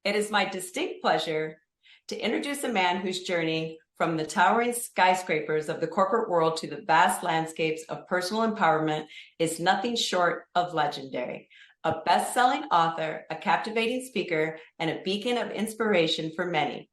It is my distinct pleasure to introduce a man whose journey from the towering skyscrapers of the corporate world to the vast landscapes of personal empowerment is nothing short of legendary. A best-selling author, a captivating speaker, and a beacon of inspiration for many.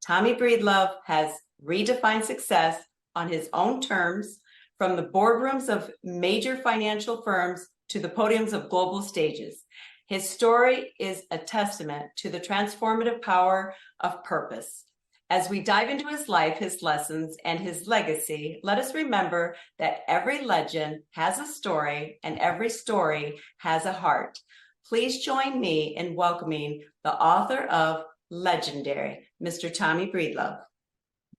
Tommy Breedlove has redefined success on his own terms, from the boardrooms of major financial firms to the podiums of global stages. His story is a testament to the transformative power of purpose. As we dive into his life, his lessons, and his legacy, let us remember that every legend has a story and every story has a heart. Please join me in welcoming the author of Legendary, Mr. Tommy Breedlove.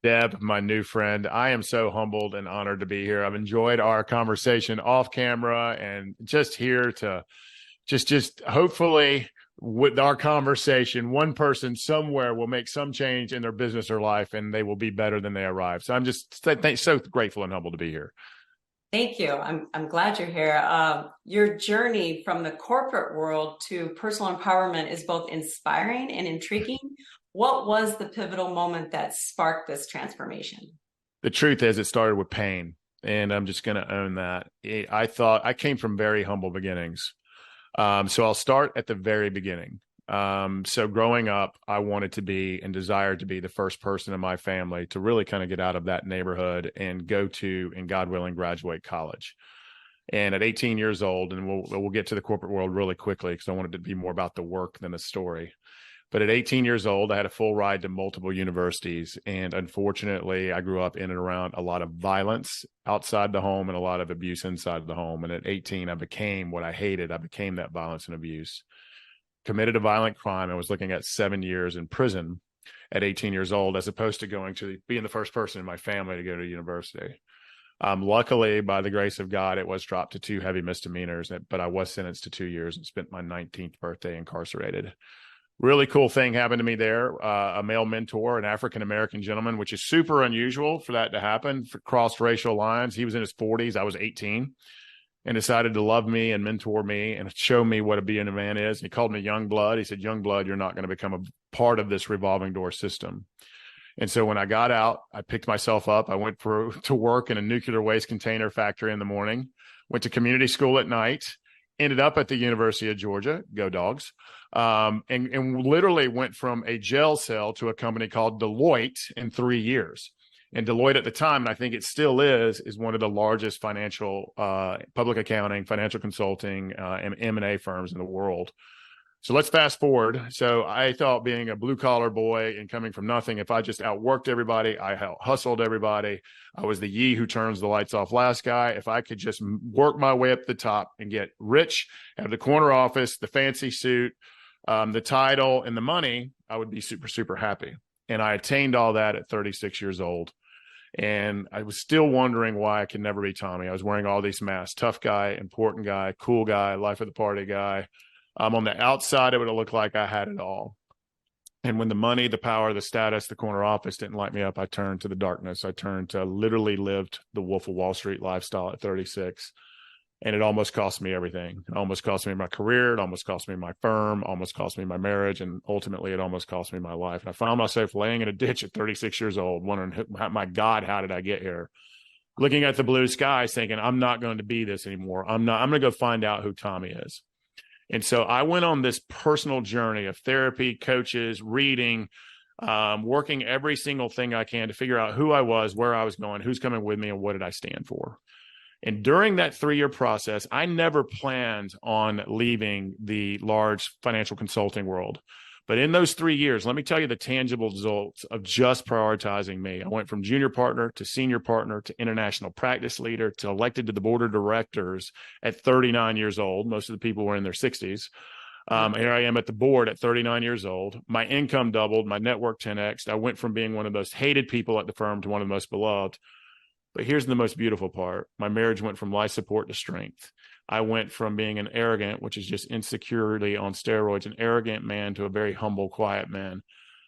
Deb, my new friend, I am so humbled and honored to be here. I've enjoyed our conversation off camera and just here to just hopefully with our conversation, one person somewhere will make some change in their business or life and they will be better than they arrived. So I'm just so grateful and humbled to be here. Thank you. I'm glad you're here. Your journey from the corporate world to personal empowerment is both inspiring and intriguing. What was the pivotal moment that sparked this transformation? The truth is, it started with pain, and I'm just going to own that. I came from very humble beginnings. So I'll start at the very beginning. So growing up, I wanted to be and desired to be the first person in my family to really kind of get out of that neighborhood and go to, and God willing, graduate college. And at 18 years old, and we'll get to the corporate world really quickly because I wanted it to be more about the work than the story. But at 18 years old, I had a full ride to multiple universities. And unfortunately, I grew up in and around a lot of violence outside the home and a lot of abuse inside the home. And at 18, I became what I hated. I became that violence and abuse. Committed a violent crime. I was looking at 7 years in prison at 18 years old, as opposed to being the first person in my family to go to university. Luckily, by the grace of God, it was dropped to 2 heavy misdemeanors, but I was sentenced to 2 years and spent my 19th birthday incarcerated. Really cool thing happened to me there. A male mentor, an African-American gentleman, which is super unusual for that to happen, for crossed racial lines. He was in his 40s. I was 18 and decided to love me and mentor me and show me what being a man is. He called me young blood. He said, young blood, you're not going to become a part of this revolving door system. And so when I got out, I picked myself up. I went to work in a nuclear waste container factory in the morning, went to community school at night, ended up at the University of Georgia, go Dogs, and literally went from a jail cell to a company called Deloitte in 3 years. And Deloitte at the time, and I think it still is one of the largest financial, public accounting, financial consulting, and M&A firms in the world. So let's fast forward. So I thought, being a blue collar boy and coming from nothing, if I just outworked everybody, I hustled everybody, I was the Yee who turns the lights off last guy. If I could just work my way up the top and get rich, have the corner office, the fancy suit, the title, and the money, I would be super, super happy. And I attained all that at 36 years old. And I was still wondering why I could never be Tommy. I was wearing all these masks: tough guy, important guy, cool guy, life of the party guy. On the outside, it would have looked like I had it all. And when the money, the power, the status, the corner office didn't light me up, I turned to the darkness. I turned to literally lived the Wolf of Wall Street lifestyle at 36. And it almost cost me everything. It almost cost me my career. It almost cost me my firm, almost cost me my marriage. And ultimately, it almost cost me my life. And I found myself laying in a ditch at 36 years old, wondering, my God, how did I get here? Looking at the blue skies, thinking, I'm not going to be this anymore. I'm going to go find out who Tommy is. And so I went on this personal journey of therapy, coaches, reading, working every single thing I can to figure out who I was, where I was going, who's coming with me, and what did I stand for. And during that 3-year process, I never planned on leaving the large financial consulting world. But in those 3 years, let me tell you the tangible results of just prioritizing me. I went from junior partner to senior partner to international practice leader to elected to the board of directors at 39 years old. Most of the people were in their 60s. Here I am at the board at 39 years old. My income doubled, my network 10x'd. I went from being one of the most hated people at the firm to one of the most beloved. But here's the most beautiful part. My marriage went from life support to strength. I went from being an arrogant, which is just insecurity on steroids, an arrogant man, to a very humble, quiet man.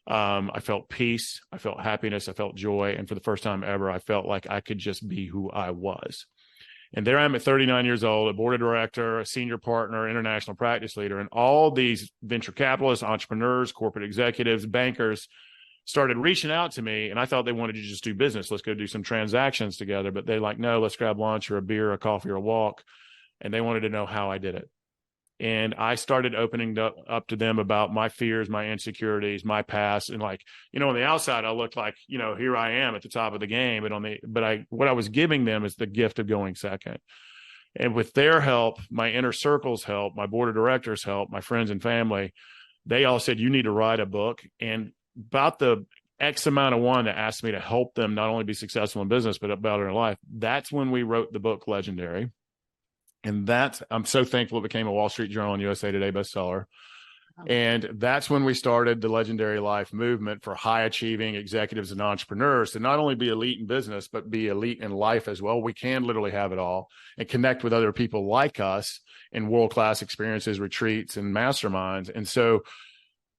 I felt peace. I felt happiness. I felt joy. And for the first time ever, I felt like I could just be who I was. And there I am at 39 years old, a board of director, a senior partner, international practice leader, and all these venture capitalists, entrepreneurs, corporate executives, bankers started reaching out to me, and I thought they wanted to just do business. Let's go do some transactions together. But they're like, no, let's grab lunch or a beer, a coffee, or a walk. And they wanted to know how I did it. And I started opening up to them about my fears, my insecurities, my past. And like, on the outside, I looked like, here I am at the top of the game. What I was giving them is the gift of going second. And with their help, my inner circle's help, my board of directors' help, my friends and family, they all said, you need to write a book. And about the X amount of one that asked me to help them not only be successful in business, but about in life. That's when we wrote the book Legendary. And I'm so thankful it became a Wall Street Journal and USA Today bestseller. And that's when we started the Legendary Life movement for high achieving executives and entrepreneurs to not only be elite in business, but be elite in life as well. We can literally have it all and connect with other people like us in world-class experiences, retreats, and masterminds. And so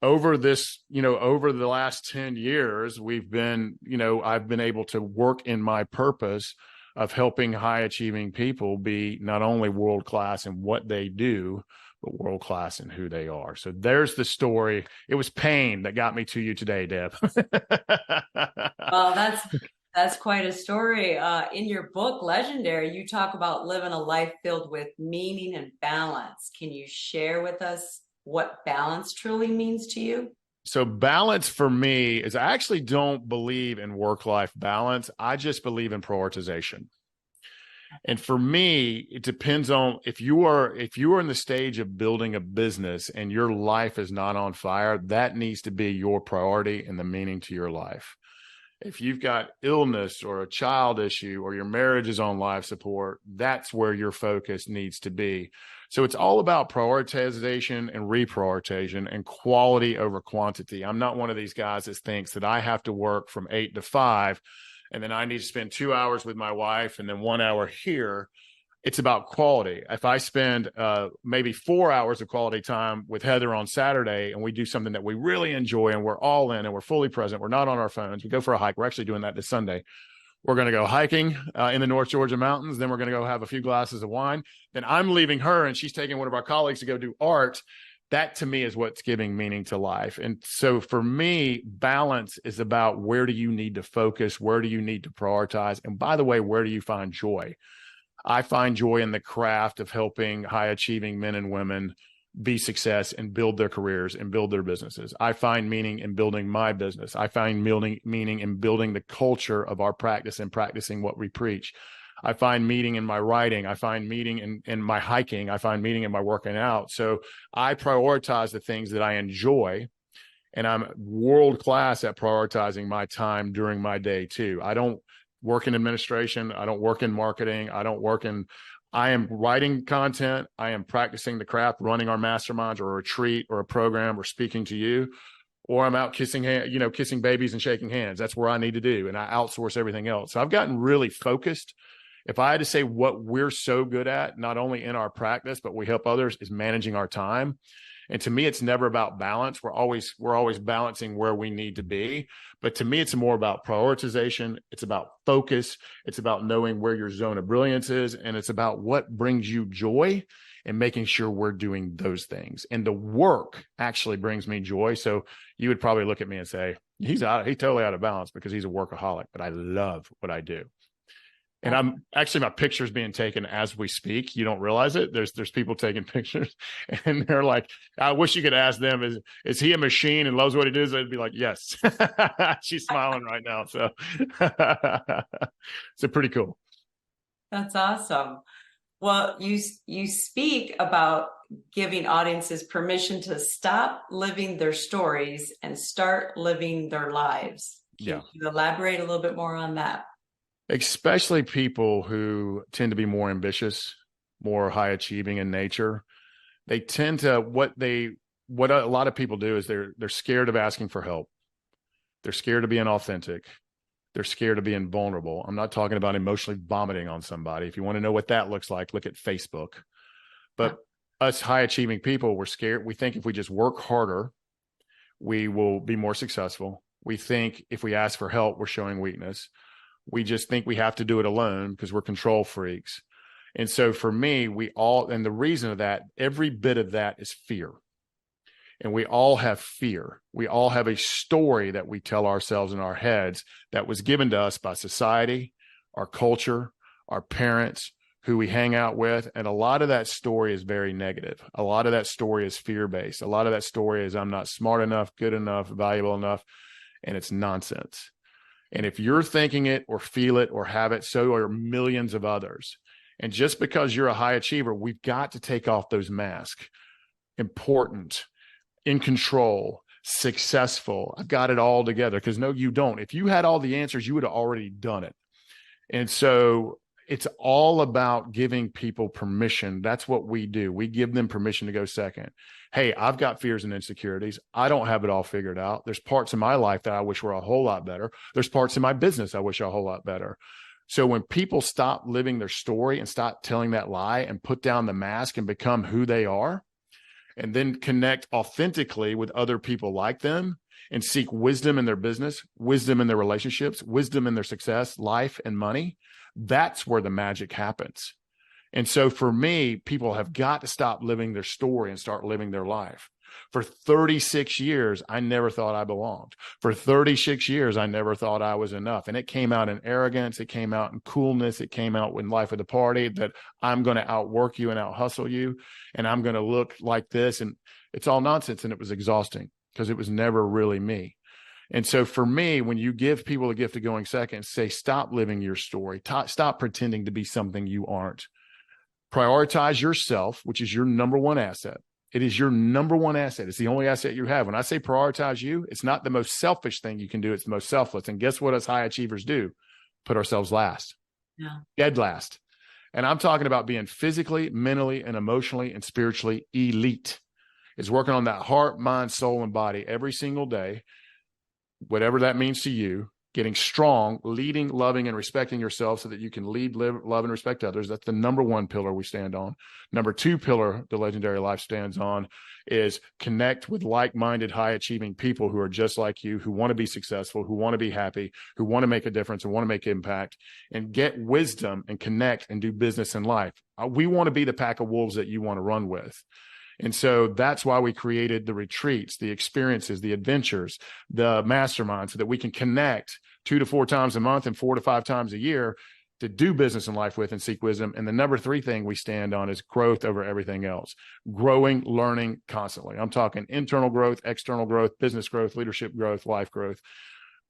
over the last 10 years, I've been able to work in my purpose of helping high achieving people be not only world-class in what they do, but world-class in who they are. So there's the story. It was pain that got me to you today, Deb. Well, that's quite a story. In your book, Legendary, you talk about living a life filled with meaning and balance. Can you share with us what balance truly means to you? So balance for me is I actually don't believe in work-life balance. I just believe in prioritization. And for me, it depends on if you are in the stage of building a business and your life is not on fire, that needs to be your priority and the meaning to your life. If you've got illness or a child issue or your marriage is on life support, that's where your focus needs to be. So it's all about prioritization and reprioritization and quality over quantity. I'm not one of these guys that thinks that I have to work from 8 to 5 and then I need to spend 2 hours with my wife and then 1 hour here. It's about quality. If I spend maybe 4 hours of quality time with Heather on Saturday and we do something that we really enjoy and we're all in and we're fully present, we're not on our phones, we go for a hike. We're actually doing that this Sunday. We're going to go hiking in the North Georgia mountains. Then we're going to go have a few glasses of wine. Then I'm leaving her and she's taking one of our colleagues to go do art. That to me is what's giving meaning to life. And so for me, balance is about where do you need to focus? Where do you need to prioritize? And by the way, where do you find joy? I find joy in the craft of helping high achieving men and women be success and build their careers and build their businesses. I find meaning in building my business. I find meaning in building the culture of our practice and practicing what we preach. I find meaning in my writing. I find meaning in my hiking. I find meaning in my working out. So I prioritize the things that I enjoy. And I'm world class at prioritizing my time during my day too. I don't work in administration. I don't work in marketing. I am writing content. I am practicing the craft, running our masterminds or a retreat or a program or speaking to you, or I'm out kissing babies and shaking hands. That's where I need to do. And I outsource everything else. So I've gotten really focused. If I had to say what we're so good at, not only in our practice, but we help others, is managing our time. And to me, it's never about balance. We're always balancing where we need to be. But to me, it's more about prioritization. It's about focus. It's about knowing where your zone of brilliance is. And it's about what brings you joy and making sure we're doing those things. And the work actually brings me joy. So you would probably look at me and say, he's totally out of balance because he's a workaholic, but I love what I do. And I'm actually, my picture's being taken as we speak. You don't realize it. There's people taking pictures and they're like, I wish you could ask them, is he a machine and loves what he does? They'd be like, yes. She's smiling right now. So so pretty cool. That's awesome. Well, you speak about giving audiences permission to stop living their stories and start living their lives. Can you elaborate a little bit more on that? Especially people who tend to be more ambitious, more high achieving in nature. They tend to, what a lot of people do is they're scared of asking for help. They're scared of being authentic. They're scared of being vulnerable. I'm not talking about emotionally vomiting on somebody. If you want to know what that looks like, look at Facebook. But us high achieving people, we're scared. We think if we just work harder, we will be more successful. We think if we ask for help, we're showing weakness. We just think we have to do it alone because we're control freaks. And so for me, and the reason of that, every bit of that is fear. And we all have fear. We all have a story that we tell ourselves in our heads that was given to us by society, our culture, our parents, who we hang out with. And a lot of that story is very negative. A lot of that story is fear-based. A lot of that story is I'm not smart enough, good enough, valuable enough, and it's nonsense. And if you're thinking it or feel it or have it, so are millions of others. And just because you're a high achiever, we've got to take off those masks. Important, in control, successful. I've got it all together. Because no, you don't. If you had all the answers, you would have already done it. And so it's all about giving people permission. That's what we do. We give them permission to go second. Hey, I've got fears and insecurities. I don't have it all figured out. There's parts of my life that I wish were a whole lot better. There's parts of my business I wish are a whole lot better. So when people stop living their story and stop telling that lie and put down the mask and become who they are, and then connect authentically with other people like them and seek wisdom in their business, wisdom in their relationships, wisdom in their success, life, and money, that's where the magic happens. And so for me, people have got to stop living their story and start living their life. For 36 years, I never thought I belonged. For 36 years, I never thought I was enough. And it came out in arrogance. It came out in coolness. It came out in life of the party that I'm going to outwork you and out hustle you. And I'm going to look like this. And it's all nonsense. And it was exhausting because it was never really me. And so for me, when you give people the gift of going second, say, stop living your story. Stop pretending to be something you aren't. Prioritize yourself, which is your number one asset. It is your number one asset. It's the only asset you have. When I say prioritize you, it's not the most selfish thing you can do. It's the most selfless. And guess what us high achievers do? Put ourselves last. Yeah. Dead last. And I'm talking about being physically, mentally, and emotionally and spiritually elite. It's working on that heart, mind, soul, and body every single day, whatever that means to you. Getting strong, leading, loving, and respecting yourself so that you can lead, live, love, and respect others. That's the number one pillar we stand on. Number two pillar the Legendary Life stands on is connect with like-minded, high-achieving people who are just like you, who want to be successful, who want to be happy, who want to make a difference and want to make impact, and get wisdom and connect and do business in life. We want to be the pack of wolves that you want to run with. And so that's why we created the retreats, the experiences, the adventures, the masterminds, so that we can connect 2 to 4 times a month and 4 to 5 times a year to do business in life with and seek wisdom. And the number 3 thing we stand on is growth over everything else. Growing, learning constantly. I'm talking internal growth, external growth, business growth, leadership growth, life growth.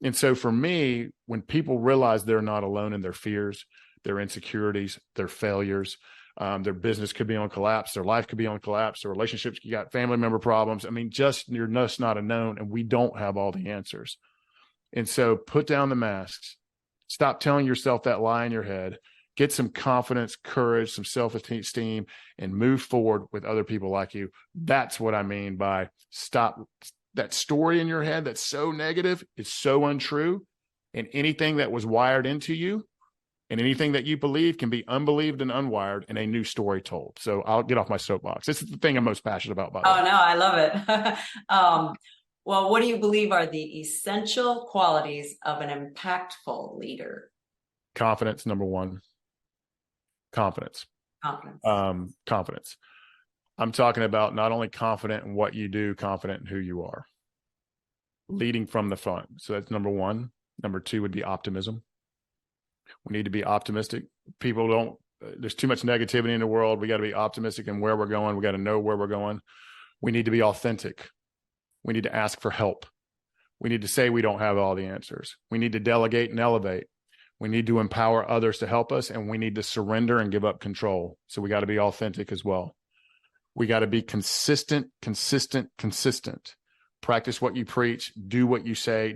And so for me, when people realize they're not alone in their fears, their insecurities, their failures, their business could be on collapse. Their life could be on collapse. Their relationships, you got family member problems. I mean, you're just not a known, and we don't have all the answers. And so put down the masks. Stop telling yourself that lie in your head. Get some confidence, courage, some self-esteem, and move forward with other people like you. That's what I mean by stop. That story in your head that's so negative is so untrue. And anything that was wired into you and anything that you believe can be unbelieved and unwired and a new story told. So I'll get off my soapbox. This is the thing I'm most passionate about, by the way. Oh, no, I love it. Well, what do you believe are the essential qualities of an impactful leader? Confidence, number one. Confidence. Confidence. I'm talking about not only confident in what you do, confident in who you are. Leading from the front. So that's number one. Number two would be optimism. We need to be optimistic. There's too much negativity in the world. We got to be optimistic in where we're going. We got to know where we're going. We need to be authentic. We need to ask for help. We need to say we don't have all the answers. We need to delegate and elevate. We need to empower others to help us, and we need to surrender and give up control. So we got to be authentic as well. We got to be consistent. Practice what you preach. Do what you say.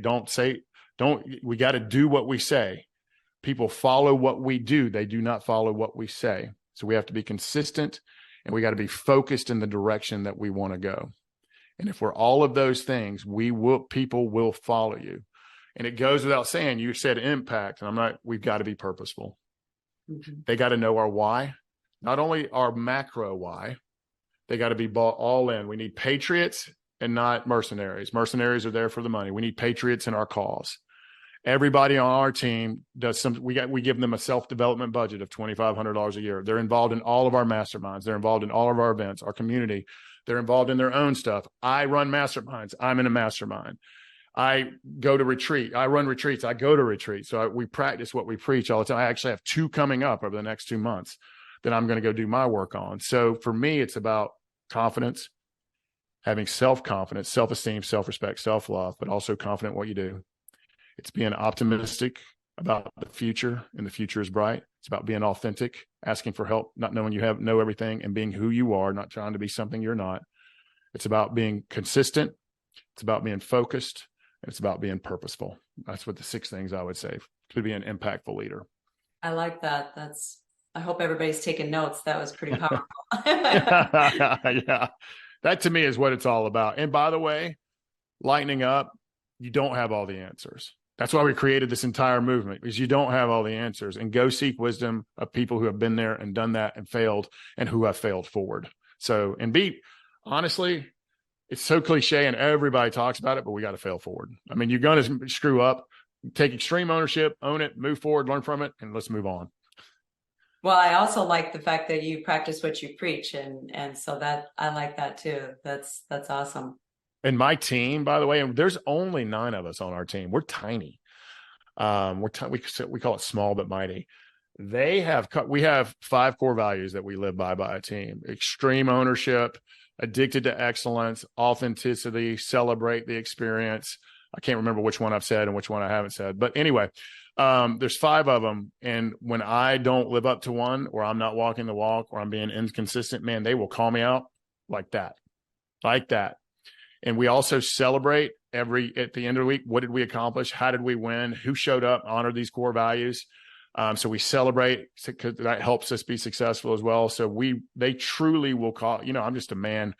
We got to do what we say. People follow what we do. They do not follow what we say. So we have to be consistent, and we got to be focused in the direction that we want to go. And if we're all of those things, people will follow you. And it goes without saying, you said impact, and we've got to be purposeful. Mm-hmm. They got to know our why, not only our macro why, they got to be bought all in. We need patriots and not mercenaries. Mercenaries are there for the money. We need patriots in our cause. Everybody on our team does we give them a self-development budget of $2,500 a year. They're involved in all of our masterminds. They're involved in all of our events, our community. They're involved in their own stuff. I run masterminds. I'm in a mastermind. I go to retreat. I run retreats. I go to retreats. So we practice what we preach all the time. I actually have 2 coming up over the next 2 months that I'm going to go do my work on. So for me, it's about confidence, having self-confidence, self-esteem, self-respect, self-love, but also confident in what you do. It's being optimistic about the future, and the future is bright. It's about being authentic, asking for help, not knowing you know everything, and being who you are, not trying to be something you're not. It's about being consistent. It's about being focused. And it's about being purposeful. That's what the 6 things I would say to be an impactful leader. I like that. I hope everybody's taking notes. That was pretty powerful. Yeah. That to me is what it's all about. And by the way, lightening up, you don't have all the answers. That's why we created this entire movement, because you don't have all the answers, and go seek wisdom of people who have been there and done that and failed, and who have failed forward. So, and honestly, it's so cliche and everybody talks about it, but we got to fail forward. I mean, you're going to screw up, take extreme ownership, own it, move forward, learn from it, and let's move on. Well, I also like the fact that you practice what you preach. And so that I like that too. That's awesome. And my team, by the way, and there's only 9 of us on our team. We're tiny. We call it small but mighty. We have 5 core values that we live by a team: extreme ownership, addicted to excellence, authenticity, celebrate the experience. I can't remember which one I've said and which one I haven't said, but anyway, there's 5 of them. And when I don't live up to one, or I'm not walking the walk, or I'm being inconsistent, man, they will call me out like that. And we also celebrate at the end of the week. What did we accomplish? How did we win? Who showed up? Honor these core values. So we celebrate, because that helps us be successful as well. So they truly will call, I'm just a man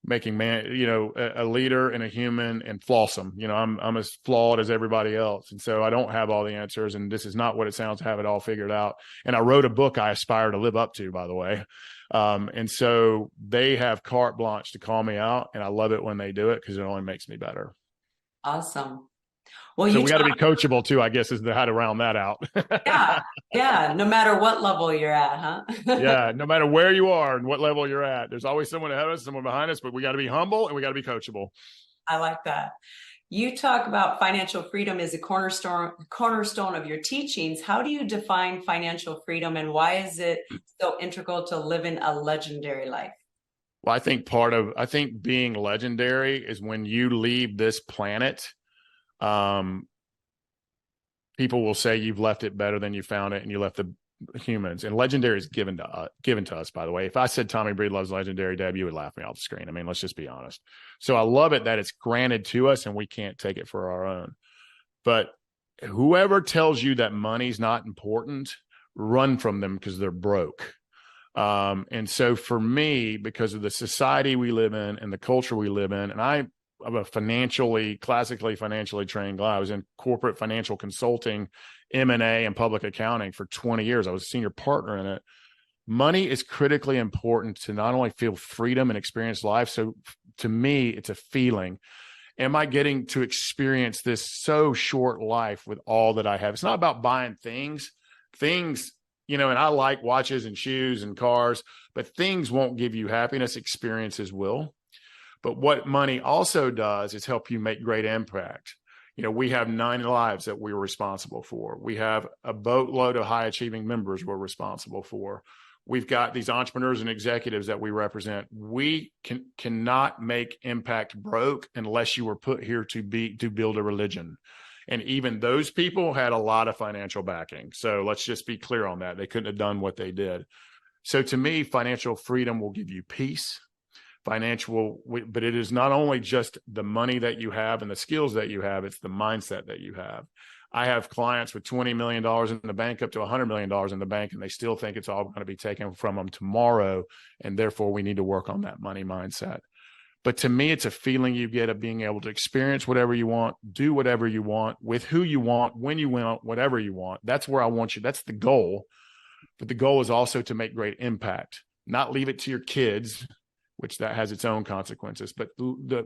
making a leader and a human, and flawsome. I'm as flawed as everybody else. And so I don't have all the answers, and this is not what it sounds to have it all figured out. And I wrote a book I aspire to live up to, by the way. And so they have carte blanche to call me out, and I love it when they do it, because it only makes me better. Awesome. Well, so we got to be coachable too, I guess, is how to round that out. Yeah. No matter what level you're at, huh? Yeah. No matter where you are and what level you're at, there's always someone ahead of us, someone behind us, but we got to be humble and we got to be coachable. I like that. You talk about financial freedom as a cornerstone of your teachings. How do you define financial freedom, and why is it so integral to living a legendary life? Well, I think being legendary is when you leave this planet, people will say you've left it better than you found it, and you left the humans. And legendary is given to us, by the way. If I said Tommy Breedlove's legendary, Deb, you would laugh me off the screen. I mean, let's just be honest. So I love it that it's granted to us, and we can't take it for our own. But whoever tells you that money's not important, run from them, because they're broke. And so for me, because of the society we live in and the culture we live in, and I'm a classically financially trained guy. I was in corporate financial consulting, M&A, and public accounting for 20 years. I was a senior partner in it. Money is critically important to not only feel freedom and experience life. So to me, it's a feeling. Am I getting to experience this so short life with all that I have? It's not about buying things, and I like watches and shoes and cars, but things won't give you happiness. Experiences will. But what money also does is help you make great impact. We have 9 lives that we're responsible for. We have a boatload of high achieving members we're responsible for. We've got these entrepreneurs and executives that we represent. We cannot make impact broke unless you were put here to build a religion. And even those people had a lot of financial backing. So let's just be clear on that. They couldn't have done what they did. So to me, financial freedom will give you peace. But it is not only just the money that you have and the skills that you have, it's the mindset that you have. I have clients with $20 million in the bank, up to $100 million in the bank, and they still think it's all going to be taken from them tomorrow. And therefore we need to work on that money mindset. But to me, it's a feeling you get of being able to experience whatever you want, do whatever you want, with who you want, when you want, whatever you want. That's where I want you. That's the goal. But the goal is also to make great impact, not leave it to your kids which that has its own consequences, but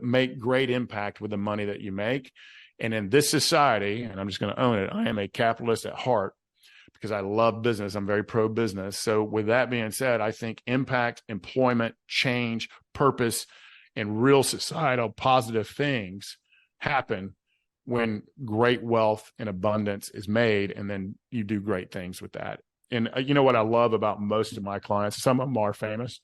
make great impact with the money that you make. And in this society, and I'm just going to own it, I am a capitalist at heart because I love business. I'm very pro-business. So with that being said, I think impact, employment, change, purpose, and real societal positive things happen when great wealth and abundance is made, and then you do great things with that. And you know what I love about most of my clients, some of them are famous,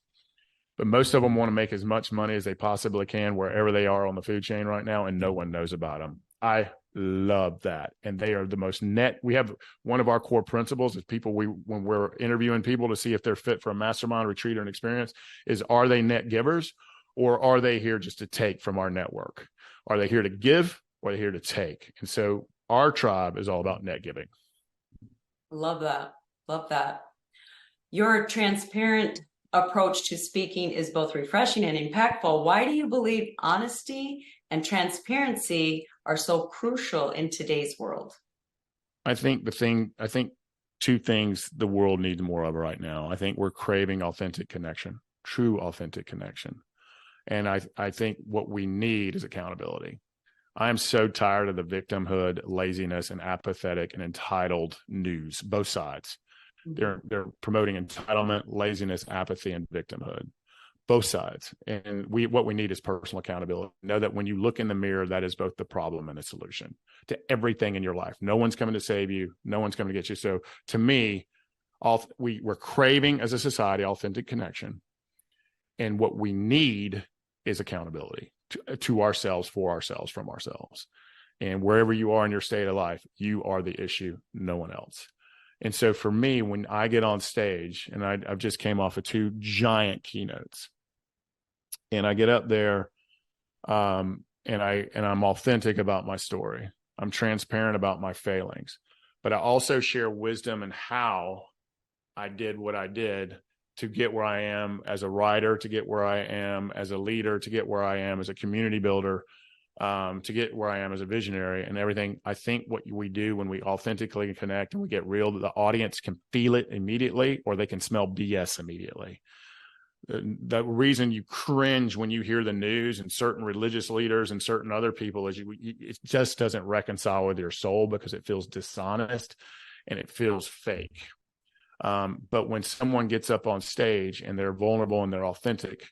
but most of them want to make as much money as they possibly can wherever they are on the food chain right now, and no one knows about them. I love that. And they are the most net. We have one of our core principles is when we're interviewing people to see if they're fit for a mastermind retreat or an experience, is are they net givers, or are they here just to take from our network? Are they here to give, or are they here to take? And so our tribe is all about net giving. Love that. Love that. Your transparent approach to speaking is both refreshing and impactful. Why do you believe honesty and transparency are so crucial in today's world? I think two things the world needs more of right now. I think we're craving authentic connection, true authentic connection. And I think what we need is accountability. I am so tired of the victimhood, laziness, and apathetic and entitled news, both sides. They're promoting entitlement, laziness, apathy, and victimhood, both sides. And what we need is personal accountability. Know that when you look in the mirror, that is both the problem and the solution to everything in your life. No one's coming to save you. No one's coming to get you. So to me, we're craving as a society authentic connection. And what we need is accountability to ourselves, for ourselves, from ourselves. And wherever you are in your state of life, you are the issue, no one else. And so for me, when I get on stage, and I've just came off of 2 giant keynotes, and I get up there, and I'm authentic about my story. I'm transparent about my failings, but I also share wisdom and how I did what I did to get where I am as a writer, to get where I am as a leader, to get where I am as a community builder, to get where I am as a visionary and everything. I think what we do when we authentically connect and we get real, the audience can feel it immediately, or they can smell BS immediately. The reason you cringe when you hear the news and certain religious leaders and certain other people is it just doesn't reconcile with your soul, because it feels dishonest and it feels fake. But when someone gets up on stage and they're vulnerable and they're authentic,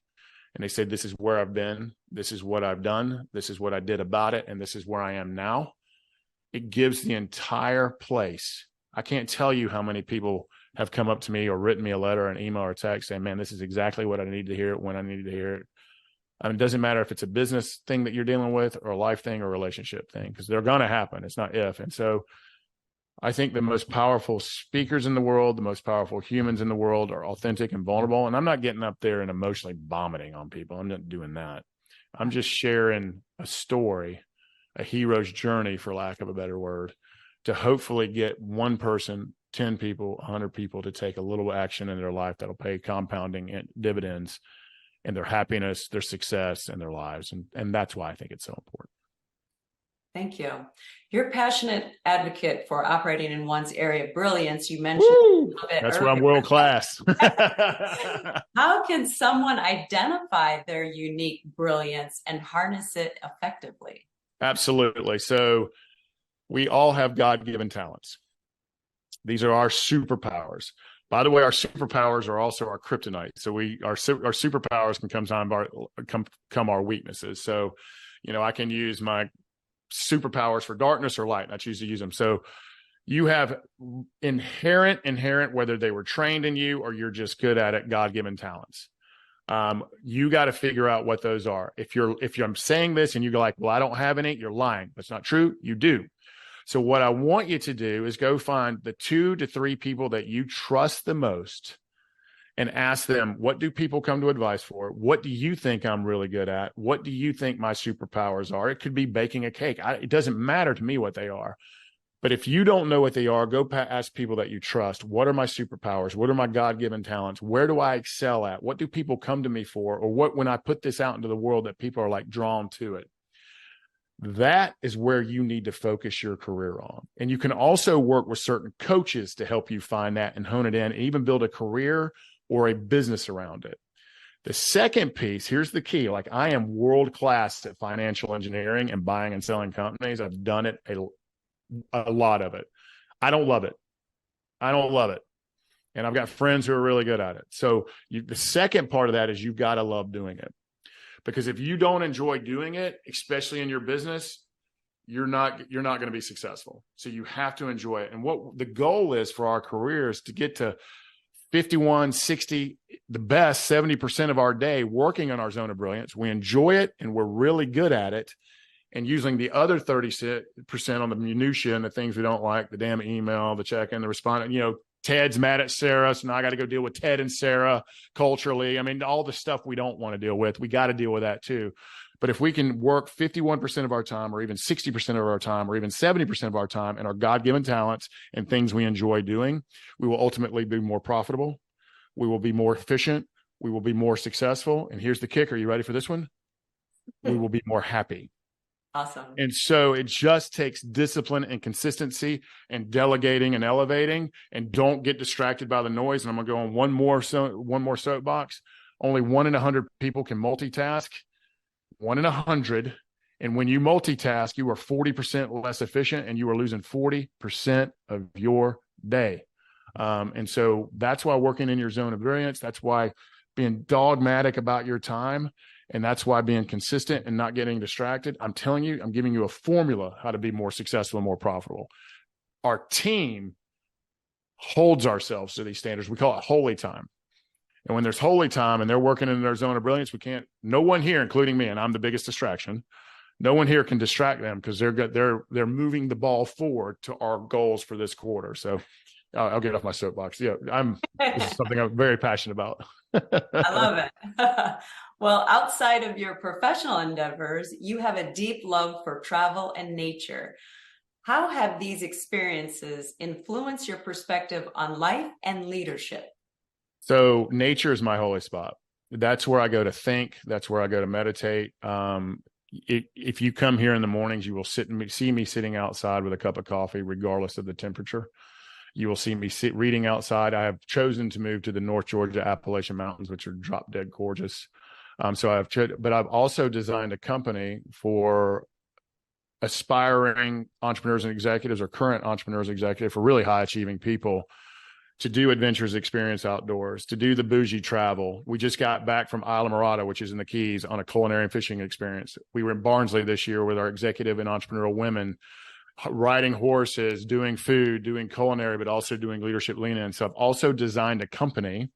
and they say, this is where I've been, this is what I've done, this is what I did about it, and this is where I am now, it gives the entire place. I can't tell you how many people have come up to me or written me a letter, an email, or a text saying, man, this is exactly what I need to hear when I needed to hear it. I mean, it doesn't matter if it's a business thing that you're dealing with or a life thing or a relationship thing, because they're going to happen. It's not if. And so I think the most powerful speakers in the world, the most powerful humans in the world are authentic and vulnerable. And I'm not getting up there and emotionally vomiting on people. I'm not doing that. I'm just sharing a story, a hero's journey, for lack of a better word, to hopefully get one person, 10 people, 100 people to take a little action in their life that'll pay compounding dividends in their happiness, their success, and their lives. And that's why I think it's so important. Thank you. You're a passionate advocate for operating in one's area of brilliance. You mentioned a little bit that's earlier. where I'm world class. How can someone identify their unique brilliance and harness it effectively? Absolutely. So we all have God-given talents. These are our superpowers. By the way, our superpowers are also our kryptonite. So our superpowers can come our weaknesses. So, I can use my superpowers for darkness or light, and I choose to use them. So you have inherent, whether they were trained in you or you're just good at it, God-given talents. You got to figure out what those are. If I'm saying this and you're like, well, I don't have any, you're lying. That's not true. You do. So what I want you to do is go find the 2 to 3 people that you trust the most and ask them, what do people come to advice for? What do you think I'm really good at? What do you think my superpowers are? It could be baking a cake. It doesn't matter to me what they are. But if you don't know what they are, go ask people that you trust. What are my superpowers? What are my God-given talents? Where do I excel at? What do people come to me for? Or what, when I put this out into the world, that people are like drawn to it? That is where you need to focus your career on. And you can also work with certain coaches to help you find that and hone it in, and even build a career or a business around it. The second piece, here's the key. Like, I am world class at financial engineering and buying and selling companies. I've done it a lot of it. I don't love it. I don't love it. And I've got friends who are really good at it. So the second part of that is you've got to love doing it. Because if you don't enjoy doing it, especially in your business, you're not going to be successful. So you have to enjoy it. And what the goal is for our careers to get to 51, 60, the best 70% of our day working on our zone of brilliance. We enjoy it and we're really good at it. And using the other 30% on the minutia and the things we don't like, the damn email, the check-in, the respondent, Ted's mad at Sarah, so now I got to go deal with Ted and Sarah culturally. I mean, all the stuff we don't want to deal with, we got to deal with that too. But if we can work 51% of our time, or even 60% of our time, or even 70% of our time in our God-given talents and things we enjoy doing, we will ultimately be more profitable. We will be more efficient. We will be more successful. And here's the kicker. You ready for this one? We will be more happy. Awesome. And so it just takes discipline and consistency and delegating and elevating, and don't get distracted by the noise. And I'm going to go on one more soapbox. Only 1 in 100 people can multitask. 1 in 100. And when you multitask, you are 40% less efficient and you are losing 40% of your day. And so that's why working in your zone of brilliance, that's why being dogmatic about your time, and that's why being consistent and not getting distracted. I'm telling you, I'm giving you a formula how to be more successful and more profitable. Our team holds ourselves to these standards. We call it holy time. And when there's holy time and they're working in their zone of brilliance, no one here, including me, and I'm the biggest distraction, no one here can distract them because they're moving the ball forward to our goals for this quarter. So I'll get off my soapbox. Yeah, this is something I'm very passionate about. I love it. Well, outside of your professional endeavors, you have a deep love for travel and nature. How have these experiences influenced your perspective on life and leadership? So nature is my holy spot. That's where I go to think. That's where I go to meditate. If you come here in the mornings, you will see me sitting outside with a cup of coffee, regardless of the temperature. You will see me reading outside. I have chosen to move to the North Georgia Appalachian Mountains, which are drop dead gorgeous. But I've also designed a company for aspiring entrepreneurs and executives, or current entrepreneurs and executives, for really high achieving people, to do adventures, experience outdoors, to do the bougie travel. We just got back from Islamorada, which is in the Keys, on a culinary and fishing experience. We were in Barnsley this year with our executive and entrepreneurial women, riding horses, doing food, doing culinary, but also doing leadership lean-in. So I've also designed a company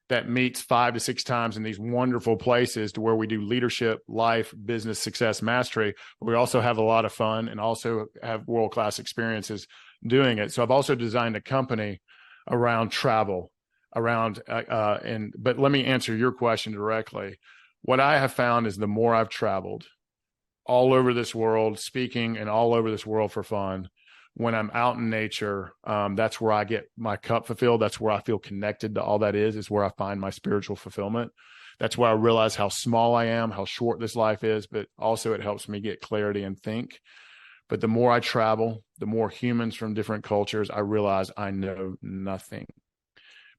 that meets 5 to 6 times in these wonderful places, to where we do leadership, life, business, success, mastery. We also have a lot of fun and also have world-class experiences doing it. So I've also designed a company around travel, but let me answer your question directly. What I have found is the more I've traveled all over this world, speaking, and all over this world for fun, when I'm out in nature, that's where I get my cup fulfilled. That's where I feel connected to all that is where I find my spiritual fulfillment. That's where I realize how small I am, how short this life is, but also it helps me get clarity and think. But the more I travel, the more humans from different cultures, I realize I know nothing.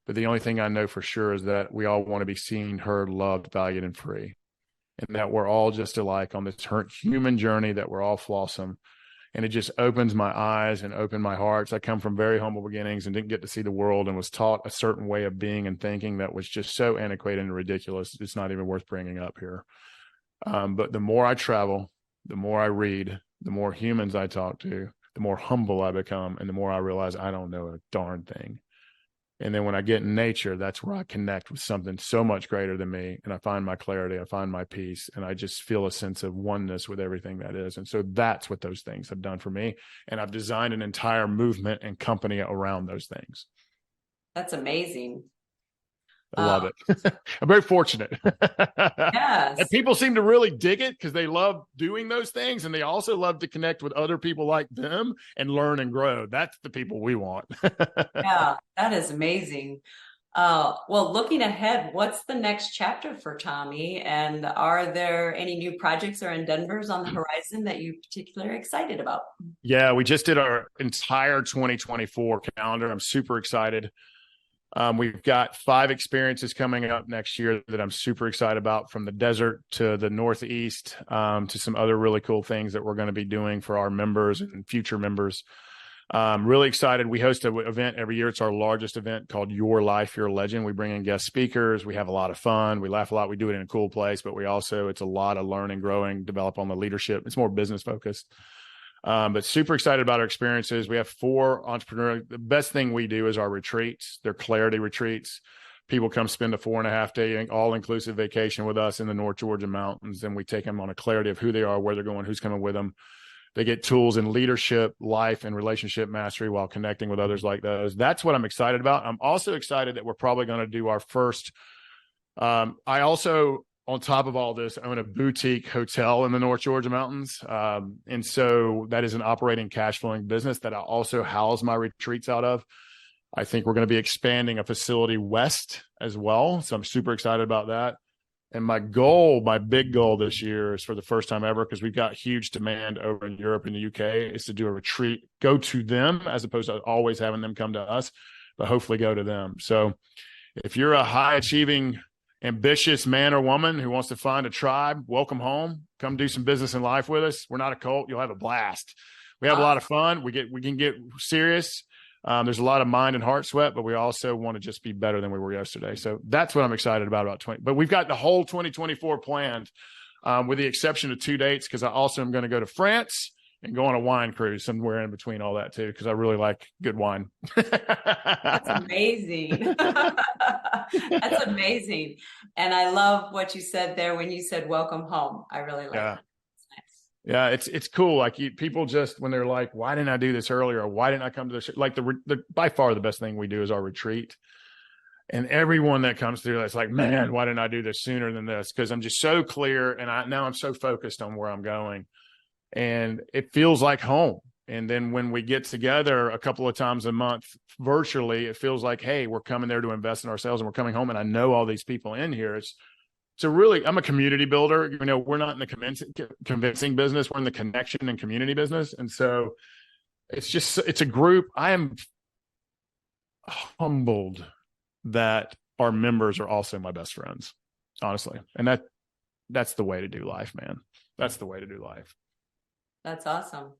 But the only thing I know for sure is that we all want to be seen, heard, loved, valued, and free. And that we're all just alike on this human journey, that we're all flawsome. And it just opens my eyes and opened my hearts. I come from very humble beginnings and didn't get to see the world, and was taught a certain way of being and thinking that was just so antiquated and ridiculous. It's not even worth bringing up here. But the more I travel, the more I read, the more humans I talk to, the more humble I become, and the more I realize I don't know a darn thing. And then when I get in nature, that's where I connect with something so much greater than me. And I find my clarity, I find my peace, and I just feel a sense of oneness with everything that is. And so that's what those things have done for me. And I've designed an entire movement and company around those things. That's amazing. I love it. I'm very fortunate. Yes. And people seem to really dig it because they love doing those things. And they also love to connect with other people like them and learn and grow. That's the people we want. Yeah, that is amazing. Well, looking ahead, what's the next chapter for Tommy? And are there any new projects or endeavors on the horizon that you're particularly excited about? Yeah, we just did our entire 2024 calendar. I'm super excited. We've got 5 experiences coming up next year that I'm super excited about, from the desert to the Northeast, to some other really cool things that we're going to be doing for our members and future members. Really excited. We host an event every year. It's our largest event, called Your Life, Your Legend. We bring in guest speakers. We have a lot of fun. We laugh a lot. We do it in a cool place, but it's a lot of learning, growing, develop on the leadership. It's more business focused. But super excited about our experiences. We have 4 entrepreneurs. The best thing we do is our retreats. They're clarity retreats. People come spend a 4.5-day all-inclusive vacation with us in the North Georgia mountains, and we take them on a clarity of who they are, where they're going, who's coming with them. They get tools in leadership, life, and relationship mastery while connecting with others like those. That's what I'm excited about. I'm also excited that we're probably going to do our first. I also, on top of all this, own a boutique hotel in the North Georgia mountains. And so that is an operating cash flowing business that I also house my retreats out of. I think we're going to be expanding a facility west as well. So I'm super excited about that. And my big goal this year is, for the first time ever, because we've got huge demand over in Europe and the UK, is to do a retreat, go to them as opposed to always having them come to us, but hopefully go to them. So if you're a high achieving, ambitious man or woman who wants to find a tribe, welcome home. Come do some business in life with us. We're not a cult. You'll have a blast. We have a lot of fun. We can get serious. There's a lot of mind and heart sweat, but we also want to just be better than we were yesterday. So that's what I'm excited about 20. But we've got the whole 2024 planned, with the exception of 2 dates, because I also am going to go to France and go on a wine cruise somewhere in between all that too, because I really like good wine. That's amazing. That's amazing. And I love what you said there when you said welcome home. I really like that. Yeah, it's cool. Like, people just, when they're like, why didn't I do this earlier? Or why didn't I come to this? Like, the by far the best thing we do is our retreat. And everyone that comes through, that's like, man, why didn't I do this sooner than this? Because I'm just so clear, and now I'm so focused on where I'm going, and it feels like home. And then when we get together a couple of times a month virtually, it feels like, hey, we're coming there to invest in ourselves, and we're coming home, and I know all these people in here. So really, I'm a community builder. We're not in the convincing business. We're in the connection and community business. And so it's a group. I am humbled that our members are also my best friends, honestly. And that's the way to do life, man. That's the way to do life. That's awesome.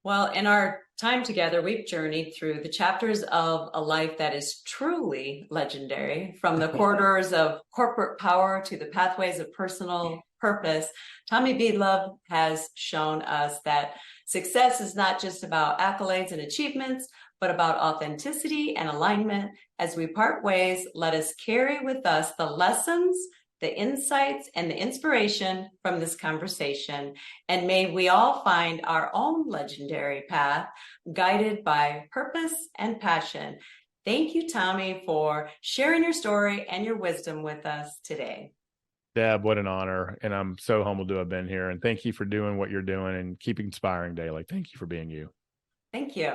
Well, in our time together, we've journeyed through the chapters of a life that is truly legendary, from the corridors of corporate power to the pathways of personal purpose. Tommy Breedlove has shown us that success is not just about accolades and achievements, but about authenticity and alignment. As we part ways, let us carry with us the lessons, the insights, and the inspiration from this conversation. And may we all find our own legendary path, guided by purpose and passion. Thank you, Tommy, for sharing your story and your wisdom with us today. Deb, what an honor. And I'm so humbled to have been here. And thank you for doing what you're doing and keep inspiring daily. Thank you for being you. Thank you.